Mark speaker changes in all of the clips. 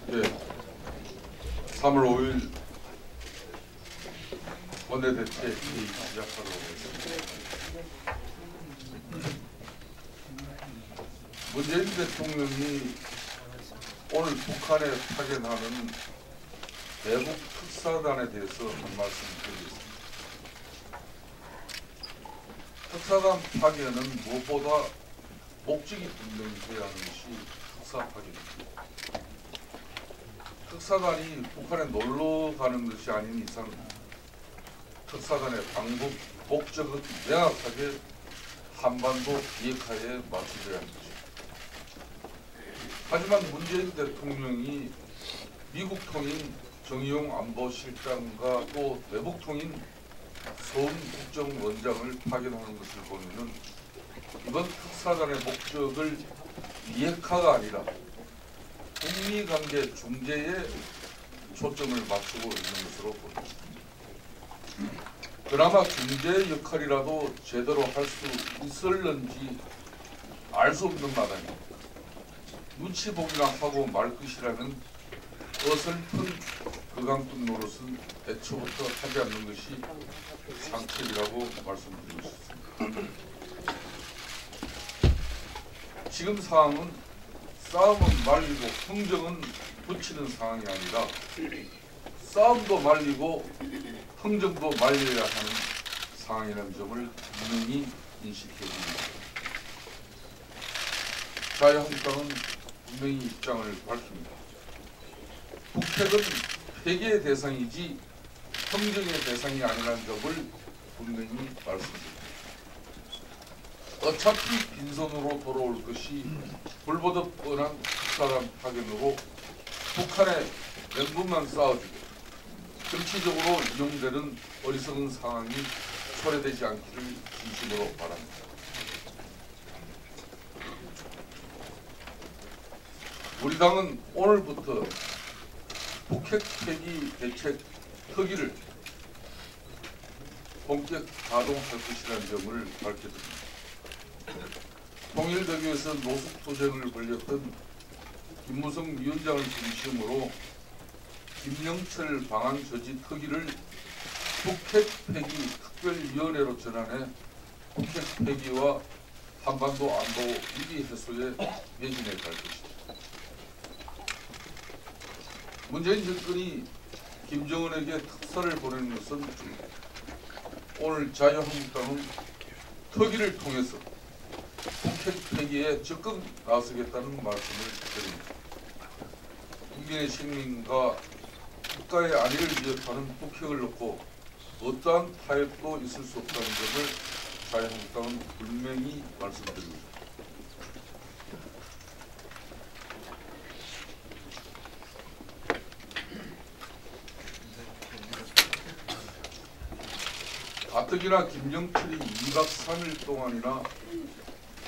Speaker 1: 이게 예, 3월 5일 원내대책 시작하도록 하겠습니다. 문재인 대통령이 오늘 북한에 파견하는 대북 특사단에 대해서 한 말씀 드리겠습니다. 특사단 파견은 무엇보다 목적이 분명히 되어야 하는 것이 특사 파견입니다. 특사단이 북한에 놀러 가는 것이 아닌 이상 특사단의 방북 목적은 명확하게 한반도 비핵화에 맞춰져야 합니다. 하지만 문재인 대통령이 미국 통인 정의용 안보실장과 또 대북 통인 서훈 국정원장을 파견하는 것을 보면은 이번 특사단의 목적을 비핵화가 아니라 북미관계 중재에 초점을 맞추고 있는 것으로 보입니다. 그나마 중재 역할이라도 제대로 할 수 있을는지 알 수 없는 마당에 눈치 보기나 하고 말 것이라는 어설픈 거강꾼 노릇은 애초부터 하지 않는 것이 상책이라고 말씀드리고 싶습니다. 지금 상황은 싸움은 말리고 흥정은 붙이는 상황이 아니라 싸움도 말리고 흥정도 말려야 하는 상황이라는 점을 분명히 인식해 줍니다. 자유한국당은 분명히 입장을 밝힙니다. 북핵은 폐기의 대상이지 흥정의 대상이 아니라는 점을 분명히 말씀드립니다. 어차피 빈손으로 돌아올 것이 불보듯 뻔한 특사단 파견으로 북한의 맹분만 쌓아주고 정치적으로 이용되는 어리석은 상황이 초래되지 않기를 진심으로 바랍니다. 우리 당은 오늘부터 북핵 폐기 대책 특위를 본격 가동할 것이라는 점을 밝혀드립니다. 통일대교에서 노숙투쟁을 벌였던 김무성 위원장을 중심으로 김영철 방한 저지 특위를 북핵 폐기 특별위원회로 전환해 북핵 폐기와 한반도 안보 위기 해소에 매진해 갈 것입니다. 문재인 정권이 김정은에게 특사를 보내는 것은 오늘 자유한국당은 특위를 통해서 북핵 폐기에 적극 나서겠다는 말씀을 드립니다. 국민의 생명과 국가의 안위를 위협하는 북핵을 놓고 어떠한 타협도 있을 수 없다는 점을 자유한국당은 분명히 말씀드립니다. 가뜩이나 김영철이 2박 3일 동안이나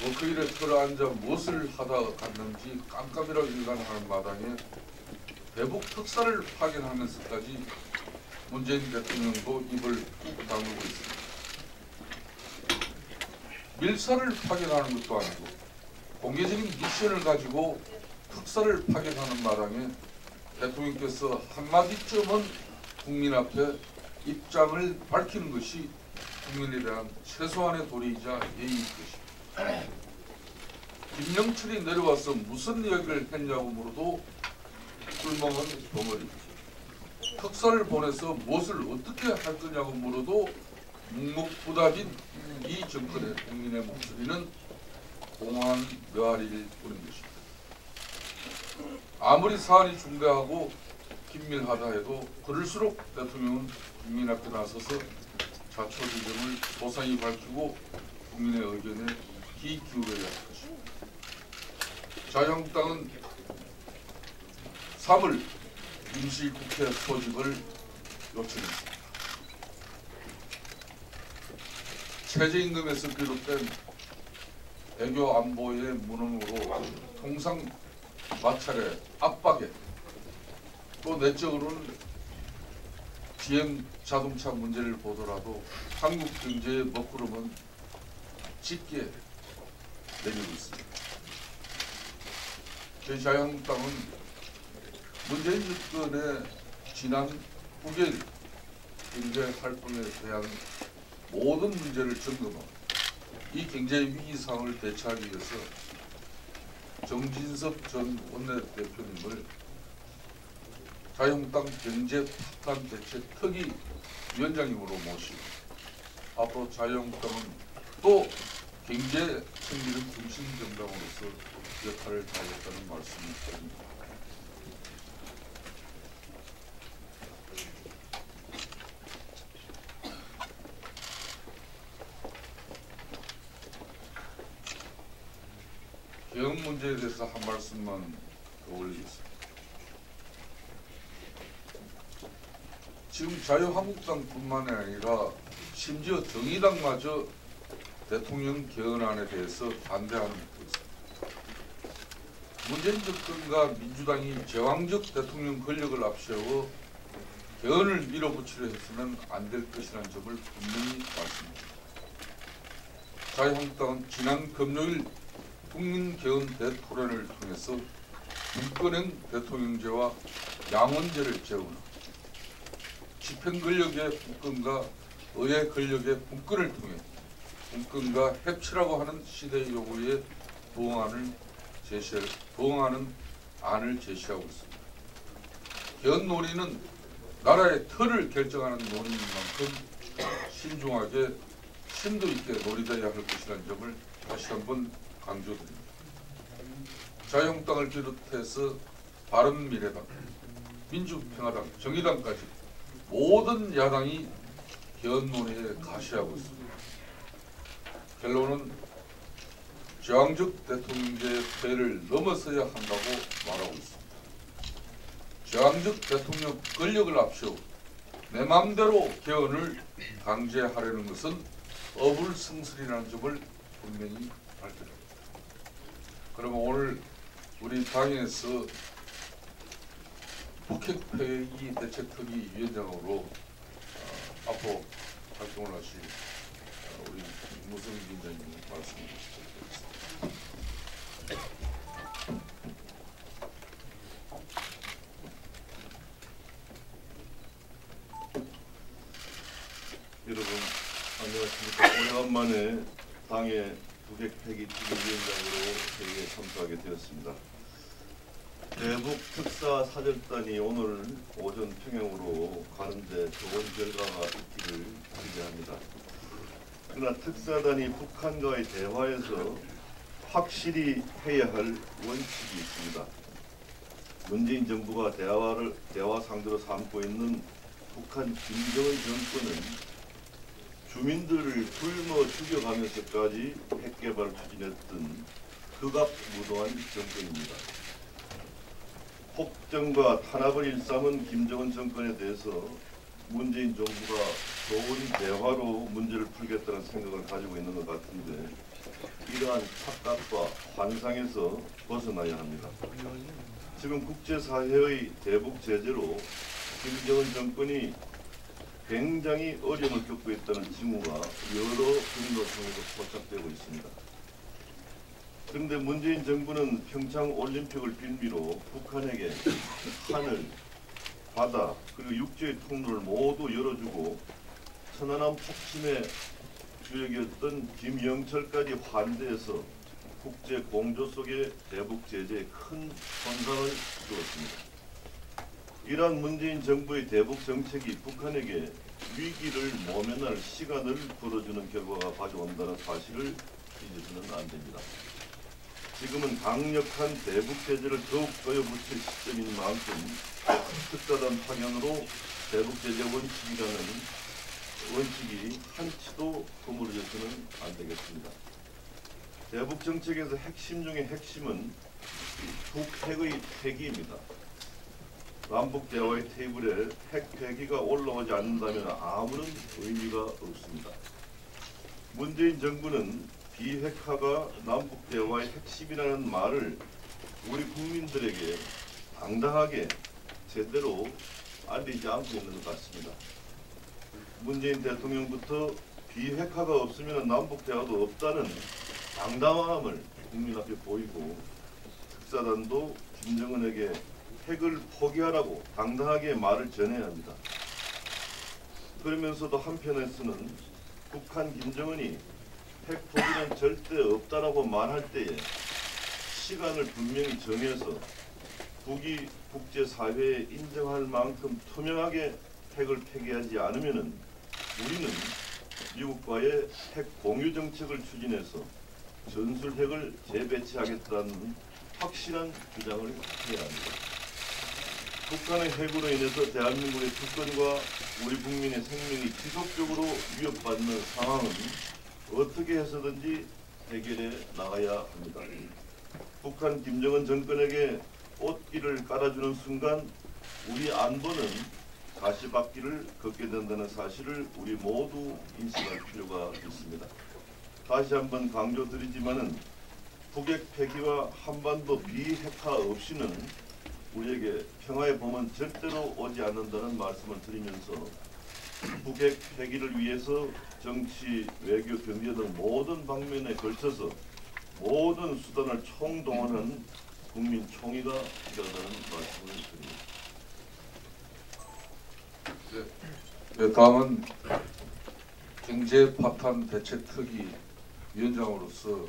Speaker 1: 워크힐에 들어앉아 무엇을 하다 갔는지 깜깜이라고 일관하는 마당에 대북 특사를 파견하면서까지 문재인 대통령도 입을 꾹 다물고 있습니다. 밀사를 파견하는 것도 아니고 공개적인 미션을 가지고 특사를 파견하는 마당에 대통령께서 한마디쯤은 국민 앞에 입장을 밝히는 것이 국민에 대한 최소한의 도리이자 예의일 것입니다. 김영철이 내려와서 무슨 이야기를 했냐고 물어도 꿀멍은 덩어리, 특사를 보내서 무엇을 어떻게 할 거냐고 물어도 묵묵부답인 이 정권의 국민의 목소리는 공허한 묘아리일 뿐인 것입니다. 아무리 사안이 중대하고 긴밀하다 해도 그럴수록 대통령은 국민 앞에 나서서 자초지종을 소상히 밝히고 국민의 의견에 귀 기울여야 할 것입니다. 자유한국당은 3월 임시국회 소집을 요청했습니다. 최저임금에서 비롯된 애교 안보의 무능으로 통상 마찰에 압박에 또 내적으로는 GM 자동차 문제를 보더라도 한국 경제의 먹구름은 짙게 내리고 있습니다. 저희 자유한국당은 문재인 정권의 지난 9개월 경제 활동에 대한 모든 문제를 점검하고 이 경제 위기 상황을 대처하기 위해서 정진석 전 원내대표님을 자유한국당 경제폭탄 대책 특위 위원장님으로 모시고 앞으로 자유한국당은 또 경제 챙기는 중심 정당으로서 역할을 다하겠다는 말씀을 드립니다. 개헌 문제에 대해서 한 말씀만 더 올리겠습니다. 지금 자유한국당뿐만 아니라 심지어 정의당마저 대통령 개헌안에 대해서 반대하는 것도 있습니다. 문재인 정권과 민주당이 제왕적 대통령 권력을 앞세워 개헌을 밀어붙이려 해서는 안 될 것이라는 점을 분명히 말씀드립니다. 자유한국당은 지난 금요일 국민개헌 대토론을 통해서 문건행 대통령제와 양원제를 제언하고 집행권력의 분권과 의회 권력의 분권을 통해 분권과 협치라고 하는 시대의 요구에 부응하는 안을 제시하고 있습니다. 개헌 논의는 나라의 틀을 결정하는 논의인 만큼 신중하게 심도 있게 논의되어야 할 것이라는 점을 다시 한번 강조드립니다. 자유한국당을 비롯해서 바른미래당, 민주평화당, 정의당까지 모든 야당이 개헌 논의에 가시하고 있습니다. 결론은 제왕적 대통령제의 폐해를 넘어서야 한다고 말하고 있습니다. 제왕적 대통령 권력을 앞세우고 내 마음대로 개헌을 강제하려는 것은 어불성설이라는 점을 분명히 밝혀줍니다. 그러면 오늘 우리 당에서 북핵폐기 대책특위 위원장으로 앞으로 활동을 하실 우리 김무성 위원장님 말씀을 드리겠습니다.
Speaker 2: 여러분 안녕하십니까. 오래간만에 당의 북핵폐기 특위위원장으로 회의에 참석하게 되었습니다. 대북 특사 사절단이 오늘 오전 평양으로 가는데 좋은 결과가 있기를 기대합니다. 그러나 특사단이 북한과의 대화에서 확실히 해야 할 원칙이 있습니다. 문재인 정부가 대화 상대로 삼고 있는 북한 김정은 정권은 주민들을 굶어 죽여가면서까지 핵개발을 추진했던 극악무도한 정권입니다. 폭정과 탄압을 일삼은 김정은 정권에 대해서 문재인 정부가 좋은 대화로 문제를 풀겠다는 생각을 가지고 있는 것 같은데 이러한 착각과 환상에서 벗어나야 합니다. 지금 국제사회의 대북 제재로 김정은 정권이 굉장히 어려움을 겪고 있다는 징후가 여러 경로통해서 포착되고 있습니다. 그런데 문재인 정부는 평창 올림픽을 빌미로 북한에게 하늘, 바다 그리고 육지의 통로를 모두 열어주고 천안함 폭침의 주역이었던 김영철까지 환대해서 국제 공조 속의 대북 제재에 큰 손상을 주었습니다. 이러한 문재인 정부의 대북 정책이 북한에게 위기를 모면할 시간을 벌어주는 결과가 가져온다는 사실을 잊어서는 안 됩니다. 지금은 강력한 대북 제재를 더욱 떠여붙일 시점인 만큼 특사단 파견으로 대북 제재 원칙이 한치도 거물어져서는 안 되겠습니다. 대북 정책에서 핵심 중의 핵심은 북핵의 폐기입니다. 남북 대화의 테이블에 핵 폐기가 올라오지 않는다면 아무런 의미가 없습니다. 문재인 정부는 비핵화가 남북 대화의 핵심이라는 말을 우리 국민들에게 당당하게 제대로 알리지 않고 있는 것 같습니다. 문재인 대통령부터 비핵화가 없으면 남북 대화도 없다는 당당함을 국민 앞에 보이고, 특사단도 김정은에게 핵을 포기하라고 당당하게 말을 전해야 합니다. 그러면서도 한편에서는 북한 김정은이 핵 포기는 절대 없다라고 말할 때에 시간을 분명히 정해서 북이 국제사회에 인정할 만큼 투명하게 핵을 폐기하지 않으면은 우리는 미국과의 핵 공유 정책을 추진해서 전술 핵을 재배치하겠다는 확실한 주장을 해야 합니다. 북한의 핵으로 인해서 대한민국의 주권과 우리 국민의 생명이 지속적으로 위협받는 상황은 어떻게 해서든지 해결해 나가야 합니다. 북한 김정은 정권에게 옷길을 깔아주는 순간 우리 안보는 가시밭길을 걷게 된다는 사실을 우리 모두 인식할 필요가 있습니다. 다시 한번 강조드리지만은 북핵 폐기와 한반도 비핵화 없이는 우리에게 평화의 봄은 절대로 오지 않는다는 말씀을 드리면서 북핵 폐기를 위해서 정치, 외교, 경제 등 모든 방면에 걸쳐서 모든 수단을 총동원한 국민 총의가 필요하다는 말씀을 드립니다.
Speaker 1: 네, 다음은 경제 파탄 대책 특위 위원장으로서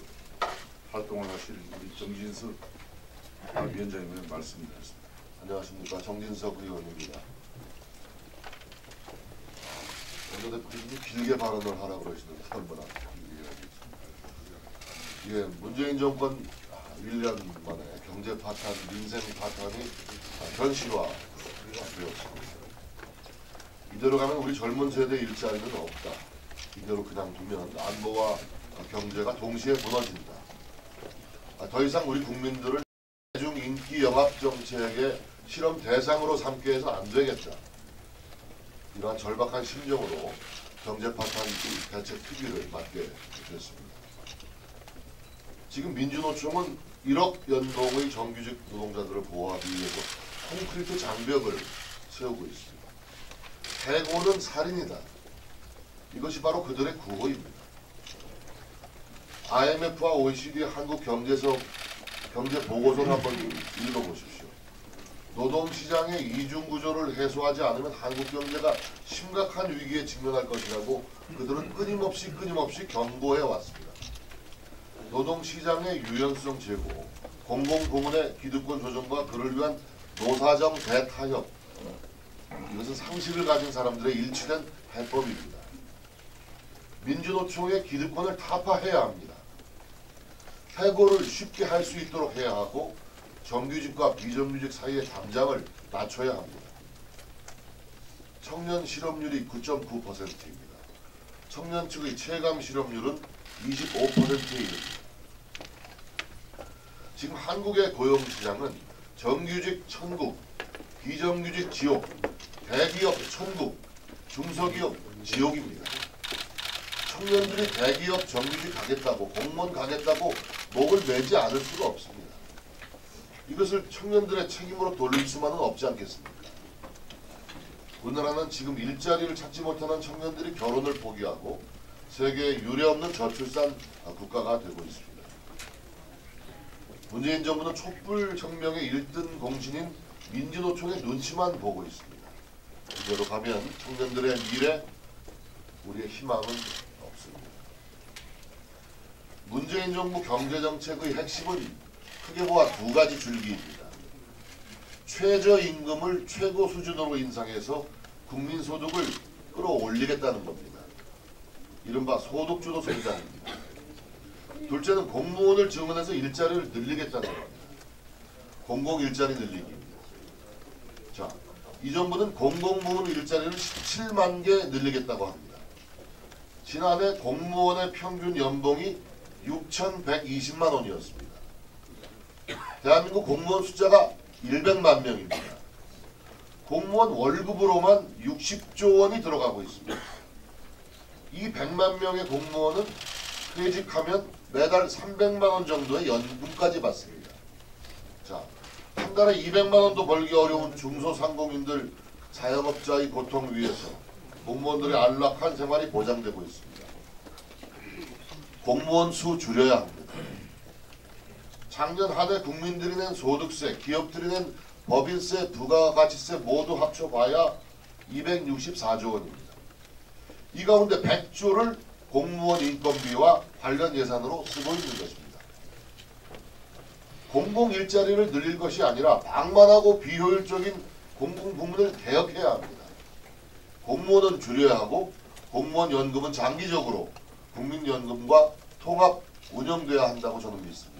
Speaker 1: 활동을 하실 우리 정진석 위원장님의 말씀드리겠습니다.
Speaker 3: 안녕하십니까, 정진석 의원입니다. 원내대표님이 길게 발언을 하라고 그러시는데 얼마나 길게 하겠습니까? 문재인 정권 1년 만에 경제 파탄, 민생 파탄이 현실화되었습니다. 이대로 가면 우리 젊은 세대 일자리는 없다. 이대로 그냥 두면 안보와 경제가 동시에 무너진다. 더 이상 우리 국민들을 대중 인기 영합 정책의 실험 대상으로 삼게 해서 안 되겠다. 이러한 절박한 심정으로 경제 파탄 대책 특위를 맡게 됐습니다. 지금 민주노총은 1억 연봉의 정규직 노동자들을 보호하기 위해서 콘크리트 장벽을 세우고 있습니다. 해고는 살인이다. 이것이 바로 그들의 구호입니다. IMF와 OECD 한국 경제 보고서를 한번 읽어보십시오. 노동시장의 이중구조를 해소하지 않으면 한국 경제가 심각한 위기에 직면할 것이라고 그들은 끊임없이 경고해 왔습니다. 노동시장의 유연성 제고, 공공부문의 기득권 조정과 그를 위한 노사정 대타협, 이것은 상식을 가진 사람들의 일치된 해법입니다. 민주노총의 기득권을 타파해야 합니다. 해고를 쉽게 할 수 있도록 해야 하고 정규직과 비정규직 사이의 담장을 낮춰야 합니다. 청년 실업률이 9.9%입니다. 청년 측의 체감 실업률은 25%에 이릅니다. 지금 한국의 고용시장은 정규직 천국, 비정규직 지옥, 대기업 천국, 중소기업 지옥입니다. 청년들이 대기업 정규직 가겠다고, 공무원 가겠다고 목을 매지 않을 수가 없습니다. 이것을 청년들의 책임으로 돌릴 수만은 없지 않겠습니까? 우리나라는 지금 일자리를 찾지 못하는 청년들이 결혼을 포기하고 세계에 유례없는 저출산 국가가 되고 있습니다. 문재인 정부는 촛불혁명의 1등 공신인 민주노총의 눈치만 보고 있습니다. 이대로 가면 청년들의 미래, 우리의 희망은 없습니다. 문재인 정부 경제정책의 핵심은 크게 보아 두 가지 줄기입니다. 최저임금을 최고 수준으로 인상해서 국민소득을 끌어올리겠다는 겁니다. 이른바 소득주도 성장입니다. 둘째는 공무원을 증원해서 일자리를 늘리겠다는 겁니다. 공공일자리 늘리기입니다. 자, 이 정부는 공공부문 일자리를 17만 개 늘리겠다고 합니다. 지난해 공무원의 평균 연봉이 6,120만 원이었습니다. 대한민국 공무원 숫자가 100만 명입니다. 공무원 월급으로만 60조 원이 들어가고 있습니다. 이 100만 명의 공무원은 퇴직하면 매달 300만 원 정도의 연금까지 받습니다. 자, 한 달에 200만 원도 벌기 어려운 중소상공인들 자영업자의 고통을 위해서 공무원들의 안락한 생활이 보장되고 있습니다. 공무원 수 줄여야 합니다. 작년 한 해 국민들이 낸 소득세, 기업들이 낸 법인세, 부가가치세 모두 합쳐봐야 264조 원입니다. 이 가운데 100조를 공무원 인건비와 관련 예산으로 쓰고 있는 것입니다. 공공 일자리를 늘릴 것이 아니라 방만하고 비효율적인 공공 부문을 개혁해야 합니다. 공무원은 줄여야 하고 공무원 연금은 장기적으로 국민연금과 통합 운영돼야 한다고 저는 믿습니다.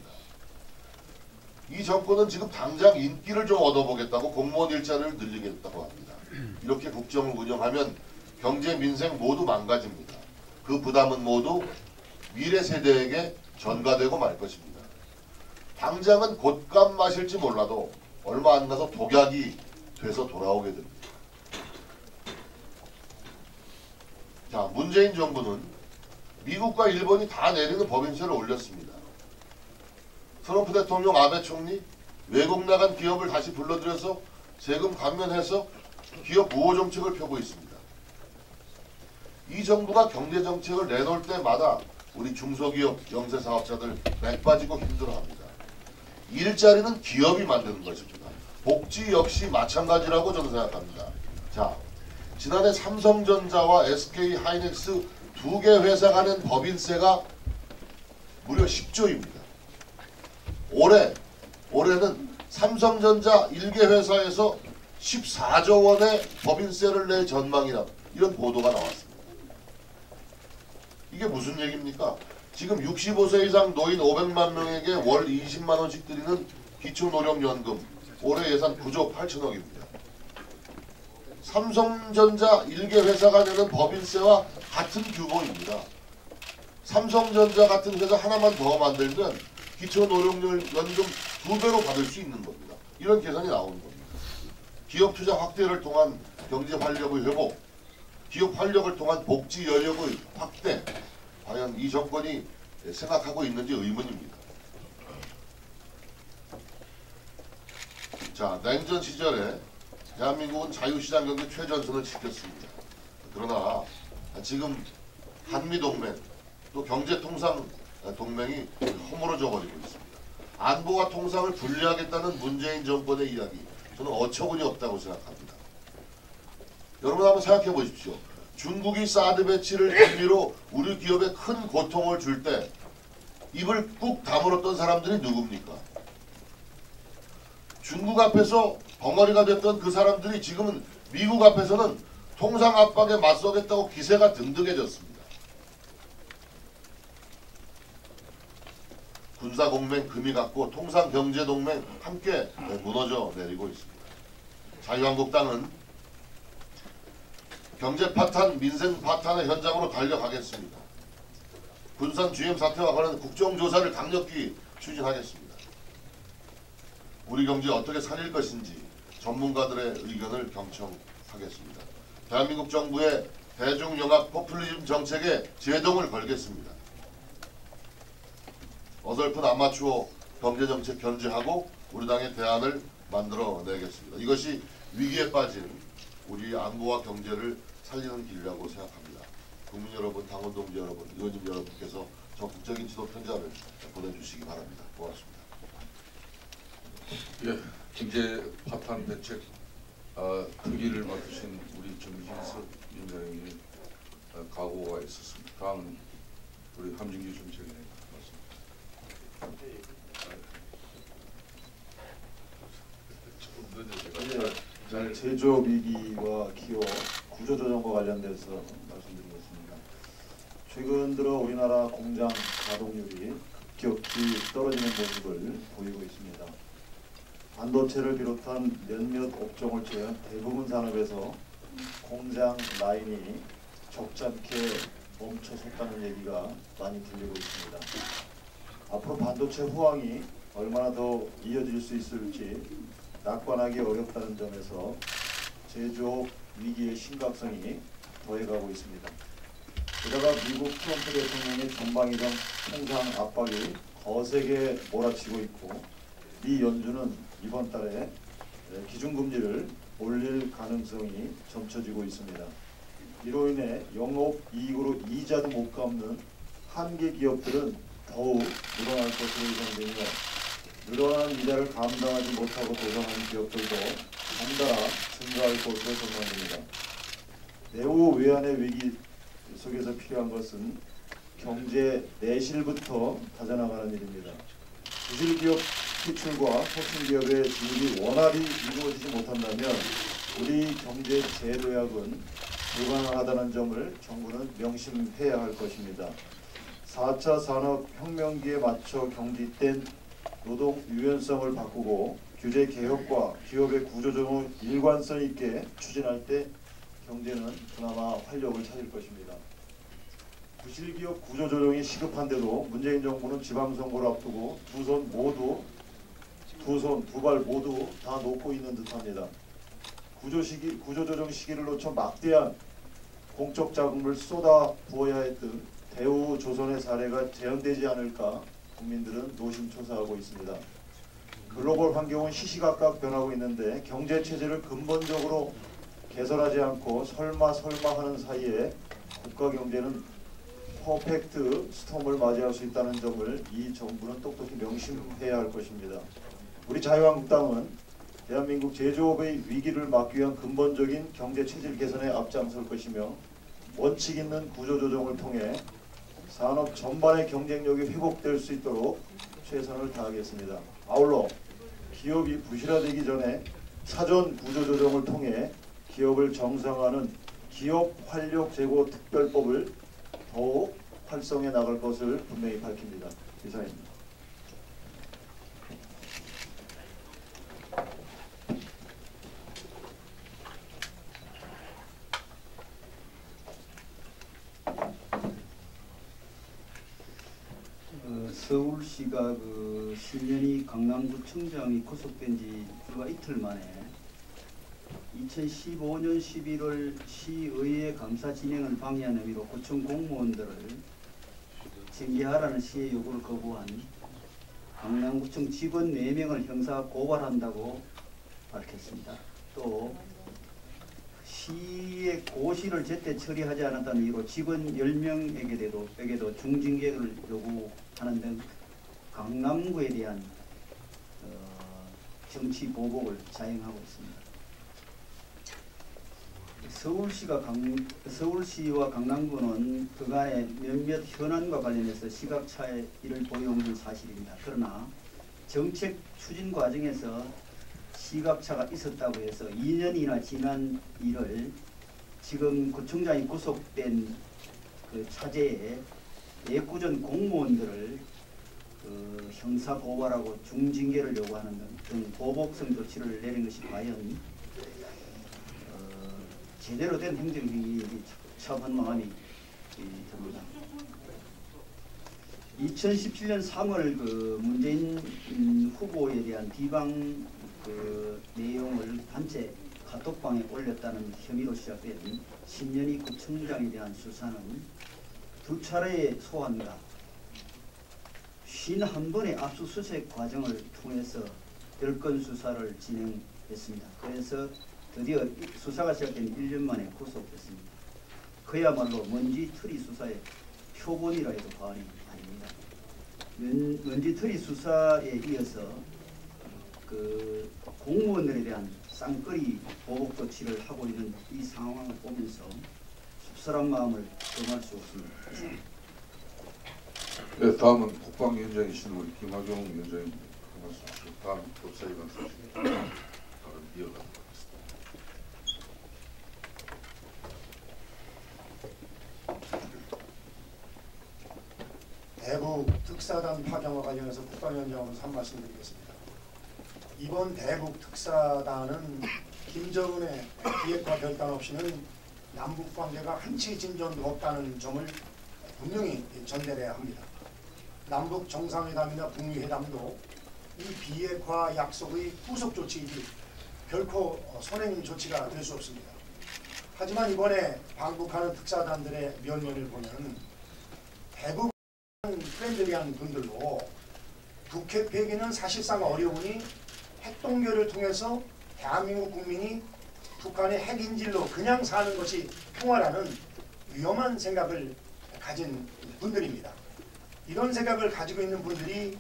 Speaker 3: 이 정권은 지금 당장 인기를 좀 얻어보겠다고 공무원 일자리를 늘리겠다고 합니다. 이렇게 국정을 운영하면 경제 민생 모두 망가집니다. 그 부담은 모두 미래 세대에게 전가되고 말 것입니다. 당장은 곶감 마실지 몰라도 얼마 안 가서 독약이 돼서 돌아오게 됩니다. 자, 문재인 정부는 미국과 일본이 다 내리는 법인세를 올렸습니다. 트럼프 대통령, 아베 총리, 외국 나간 기업을 다시 불러들여서 세금 감면해서 기업 보호 정책을 펴고 있습니다. 이 정부가 경제 정책을 내놓을 때마다 우리 중소기업, 영세사업자들 맥 빠지고 힘들어합니다. 일자리는 기업이 만드는 것입니다. 복지 역시 마찬가지라고 저는 생각합니다. 자, 지난해 삼성전자와 SK하이닉스 두 개 회사가 낸 법인세가 무려 10조입니다. 올해는 삼성전자 1개 회사에서 14조 원의 법인세를 낼 전망이라 이런 보도가 나왔습니다. 이게 무슨 얘기입니까? 지금 65세 이상 노인 500만 명에게 월 20만 원씩 드리는 기초노령연금 올해 예산 9조 8천억입니다. 삼성전자 1개 회사가 내는 법인세와 같은 규모입니다. 삼성전자 같은 회사 하나만 더 만들면 기초노령연금 2배로 받을 수 있는 겁니다. 이런 계산이 나오는 겁니다. 기업 투자 확대를 통한 경제 활력의 회복, 기업 활력을 통한 복지 여력의 확대, 과연 이 정권이 생각하고 있는지 의문입니다. 자, 냉전 시절에 대한민국은 자유시장 경제 최전선을 지켰습니다. 그러나 지금 한미동맹 또 경제통상동맹이 허물어져 버리고 있습니다. 안보와 통상을 분리하겠다는 문재인 정권의 이야기, 저는 어처구니 없다고 생각합니다. 여러분 한번 생각해 보십시오. 중국이 사드 배치를 빌미로 우리 기업에 큰 고통을 줄 때 입을 꾹 다물었던 사람들이 누굽니까? 중국 앞에서 벙어리가 됐던 그 사람들이 지금은 미국 앞에서는 통상 압박에 맞서겠다고 기세가 등등해졌습니다. 군사공맹 금이 갔고 통상경제동맹 함께 무너져 내리고 있습니다. 자유한국당은 경제 파탄, 민생 파탄의 현장으로 달려가겠습니다. 군산 GM 사태와 관련 국정조사를 강력히 추진하겠습니다. 우리 경제 어떻게 살릴 것인지 전문가들의 의견을 경청하겠습니다. 대한민국 정부의 대중영합 포퓰리즘 정책에 제동을 걸겠습니다. 어설픈 아마추어 경제정책 견제하고 우리 당의 대안을 만들어내겠습니다. 이것이 위기에 빠진 우리 안보와 경제를 살리는 길이라고 생각합니다. 국민 여러분, 당원 동지 여러분, 의원님 여러분께서 적극적인 지도 편지를 보내주시기 바랍니다. 고맙습니다.
Speaker 1: 예, 경제 파탄 대책 특위를 맡으신 우리 정진석 위원장님 각오가 있었습니다. 다음은 우리 함진규 정책위원님
Speaker 4: 네, 제조업 위기와 기업 구조조정과 관련돼서 말씀드리겠습니다. 최근 들어 우리나라 공장 가동률이 급격히 떨어지는 모습을 보이고 있습니다. 반도체를 비롯한 몇몇 업종을 제외한 대부분 산업에서 공장 라인이 적잖게 멈춰섰다는 얘기가 많이 들리고 있습니다. 앞으로 반도체 호황이 얼마나 더 이어질 수 있을지 낙관하기 어렵다는 점에서 제조업 위기의 심각성이 더해가고 있습니다. 게다가 미국 트럼프 대통령의 전방위성 통상 압박이 거세게 몰아치고 있고 미 연준은 이번 달에 기준금리를 올릴 가능성이 점쳐지고 있습니다. 이로 인해 영업이익으로 이자도 못 갚는 한계 기업들은 더욱 늘어날 것으로 예상되며 늘어난 이자를 감당하지 못하고 도산하는 기업들도 덩달아 증가할 것으로 전망됩니다. 매우 외환의 위기 속에서 필요한 것은 경제 내실부터 다져나가는 일입니다. 부실기업 퇴출과 혁신기업의 진입이 원활히 이루어지지 못한다면 우리 경제 재도약은 불가능하다는 점을 정부는 명심해야 할 것입니다. 4차 산업혁명기에 맞춰 경직된 노동 유연성을 바꾸고 규제 개혁과 기업의 구조조정을 일관성 있게 추진할 때 경제는 그나마 활력을 찾을 것입니다. 부실기업 구조조정이 시급한데도 문재인 정부는 지방선거를 앞두고 두 발 모두 다 놓고 있는 듯합니다. 구조조정 시기를 놓쳐 막대한 공적 자금을 쏟아 부어야 했던 대우조선의 사례가 재현되지 않을까 국민들은 노심초사하고 있습니다. 글로벌 환경은 시시각각 변하고 있는데 경제 체제를 근본적으로 개선하지 않고 설마 하는 사이에 국가 경제는 퍼펙트 스톰을 맞이할 수 있다는 점을 이 정부는 똑똑히 명심해야 할 것입니다. 우리 자유한국당은 대한민국 제조업의 위기를 막기 위한 근본적인 경제 체질 개선에 앞장설 것이며 원칙 있는 구조조정을 통해 산업 전반의 경쟁력이 회복될 수 있도록 최선을 다하겠습니다. 아울러 기업이 부실화되기 전에 사전 구조조정을 통해 기업을 정상화하는 기업 활력 제고 특별법을 더욱 활성해 나갈 것을 분명히 밝힙니다. 이상입니다.
Speaker 5: 서울시가 신년희 강남구청장이 구속된 지 불과 이틀 만에 2015년 11월 시의회 감사 진행을 방해한 혐의로 구청 공무원들을 징계하라는 시의 요구를 거부한 강남구청 직원 4명을 형사 고발한다고 밝혔습니다. 또 시의 고시를 제때 처리하지 않았다는 이유로 직원 10명에게도 중징계를 요구하는 등 강남구에 대한 정치 보복을 자행하고 있습니다. 서울시와 강남구는 그간의 몇몇 현안과 관련해서 시각차이를 보여온 사실입니다. 그러나 정책 추진 과정에서 시각차가 있었다고 해서 2년이나 지난 일을 지금 구청장이 구속된 그 차제에 예구전 공무원들을 형사 고발하고 중징계를 요구하는 등 보복성 조치를 내린 것이 과연 제대로 된 행정행위인지 참 한마음이 듭니다. 2017년 3월 문재인 후보에 대한 비방 내용을 단체 카톡방에 올렸다는 혐의로 시작된 신년희 구청장에 대한 수사는 2차례의 소환과 51번의 압수수색 과정을 통해서 별건 수사를 진행했습니다. 그래서 드디어 수사가 시작된 1년 만에 구속됐습니다. 그야말로 먼지털이 수사의 표본이라 해도 과언이 아닙니다. 먼지털이 수사에 이어서 공무원들에 대한 쌍끌이 보복 조치를 하고 있는 이 상황을 보면서 씁쓸한 마음을 금할 수 없습니다.
Speaker 1: 네, 다음은 국방위원장이신 우리 김학용 위원장입니다. 말씀하시고 다음 법사위 말씀하시고 이어가도록 하겠습니다.
Speaker 6: 대북 특사단 파견과 관련해서 국방위원장으로서 한 말씀 드리겠습니다. 이번 대북 특사단은 김정은의 기획과 결단 없이는 남북 관계가 한치 진전도 없다는 점을 분명히 전달해야 합니다. 남북 정상회담이나 북미 회담도 이 비핵화 약속의 후속 조치이지 결코 선행 조치가 될 수 없습니다. 하지만 이번에 방북하는 특사단들의 면면을 보면 대부분 프렌들리한 분들도 북핵 폐기는 사실상 어려우니 핵동결을 통해서 대한민국 국민이 북한의 핵인질로 그냥 사는 것이 평화라는 위험한 생각을 가진 분들입니다. 이런 생각을 가지고 있는 분들이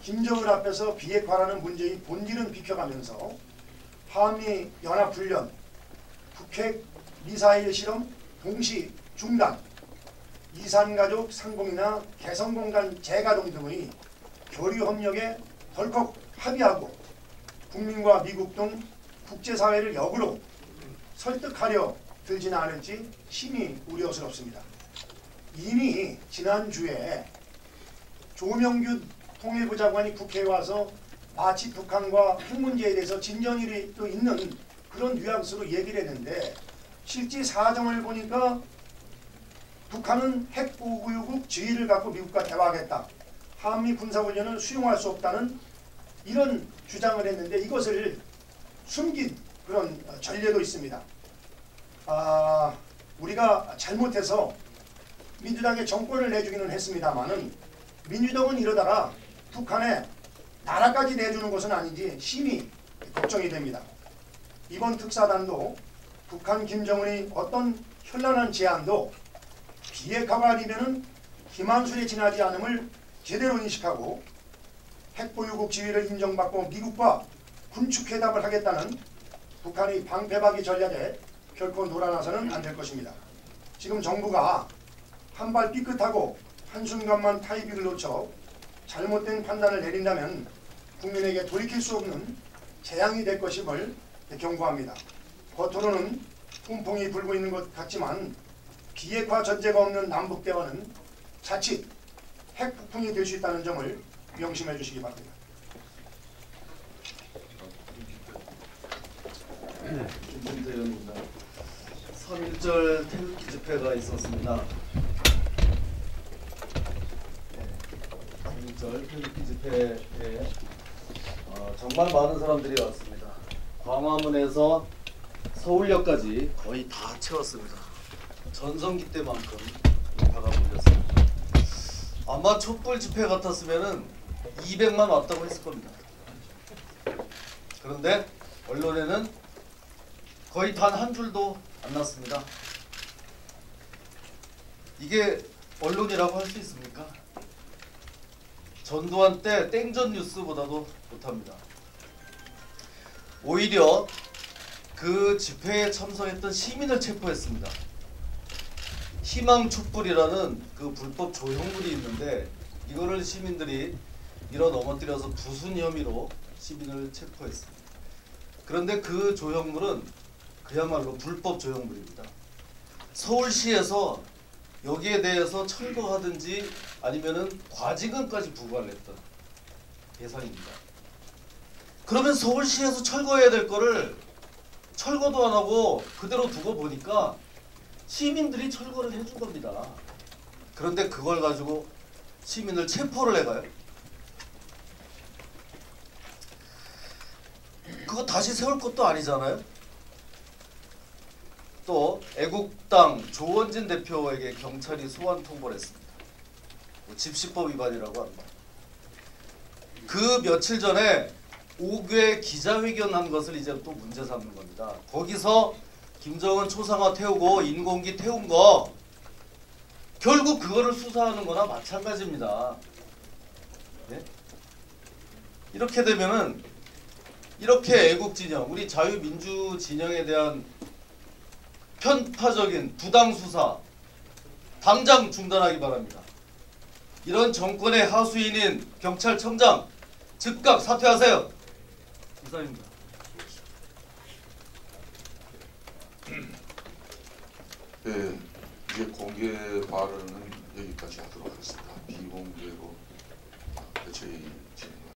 Speaker 6: 김정은 앞에서 비핵화라는 문제의 본질은 비켜가면서 한미 연합훈련, 북핵 미사일 실험 동시 중단, 이산가족 상봉이나 개성공단 재가동 등의 교류협력에 덜컥 합의하고 국민과 미국 등 국제사회를 역으로 설득하려 들지는 않을지 심히 우려스럽습니다. 이미 지난주에 조명규 통일부 장관이 국회에 와서 마치 북한과 핵 문제에 대해서 진전이 또 있는 그런 뉘앙스로 얘기를 했는데 실제 사정을 보니까 북한은 핵보유국 지위를 갖고 미국과 대화하겠다. 한미 군사훈련을 수용할 수 없다는 이런 주장을 했는데 이것을 숨긴 그런 전례도 있습니다. 우리가 잘못해서 민주당에 정권을 내주기는 했습니다마는 민주당은 이러다가 북한에 나라까지 내주는 것은 아닌지 심히 걱정이 됩니다. 이번 특사단도 북한 김정은의 어떤 현란한 제안도 비핵화가 아니면은 기만술에 지나지 않음을 제대로 인식하고 핵보유국 지위를 인정받고 미국과 군축회담을 하겠다는 북한의 방패박이 전략에 결코 놀아나서는 안 될 것입니다. 지금 정부가 한 발 삐끗하고 한순간만 타이밍을 놓쳐 잘못된 판단을 내린다면 국민에게 돌이킬 수 없는 재앙이 될 것임을 경고합니다. 겉으로는 훈풍이 불고 있는 것 같지만 비핵화 전제가 없는 남북대화는 자칫 핵폭풍이 될 수 있다는 점을 명심해 주시기 바랍니다.
Speaker 7: 김진태 의원입니다. 3.1절 태극기 집회가 있었습니다. 3.1절 태극기 집회에 정말 많은 사람들이 왔습니다. 광화문에서 서울역까지 거의 다 채웠습니다. 전성기 때만큼 인파가 몰렸습니다. 아마 촛불 집회 같았으면은 200만 왔다고 했을 겁니다. 그런데 언론에는 거의 단 한 줄도 안 났습니다. 이게 언론이라고 할 수 있습니까? 전두환 때 땡전 뉴스보다도 못합니다. 오히려 그 집회에 참석했던 시민을 체포했습니다. 희망 촛불이라는 그 불법 조형물이 있는데 이거를 시민들이 밀어 넘어뜨려서 부순 혐의로 시민을 체포했습니다. 그런데 그 조형물은 그야말로 불법 조형물입니다. 서울시에서 여기에 대해서 철거하든지 아니면은 과징금까지 부과를 했던 대상입니다. 그러면 서울시에서 철거해야 될 거를 철거도 안 하고 그대로 두고 보니까 시민들이 철거를 해준 겁니다. 그런데 그걸 가지고 시민을 체포를 해가요. 그거 다시 세울 것도 아니잖아요. 또 애국당 조원진 대표에게 경찰이 소환 통보를 했습니다. 집시법 위반이라고 합니다. 그 며칠 전에 5개 기자회견한 것을 이제 또 문제 삼는 겁니다. 거기서 김정은 초상화 태우고 인공기 태운 거 결국 그거를 수사하는 거나 마찬가지입니다. 네? 이렇게 되면은 이렇게 애국진영, 우리 자유민주 진영에 대한 편파적인 부당 수사 당장 중단하기 바랍니다. 이런 정권의 하수인인 경찰청장 즉각 사퇴하세요. 이상입니다.
Speaker 1: 네, 이제 공개 발언은 여기까지 하도록 하겠습니다. 비공개로 대체회의 진행.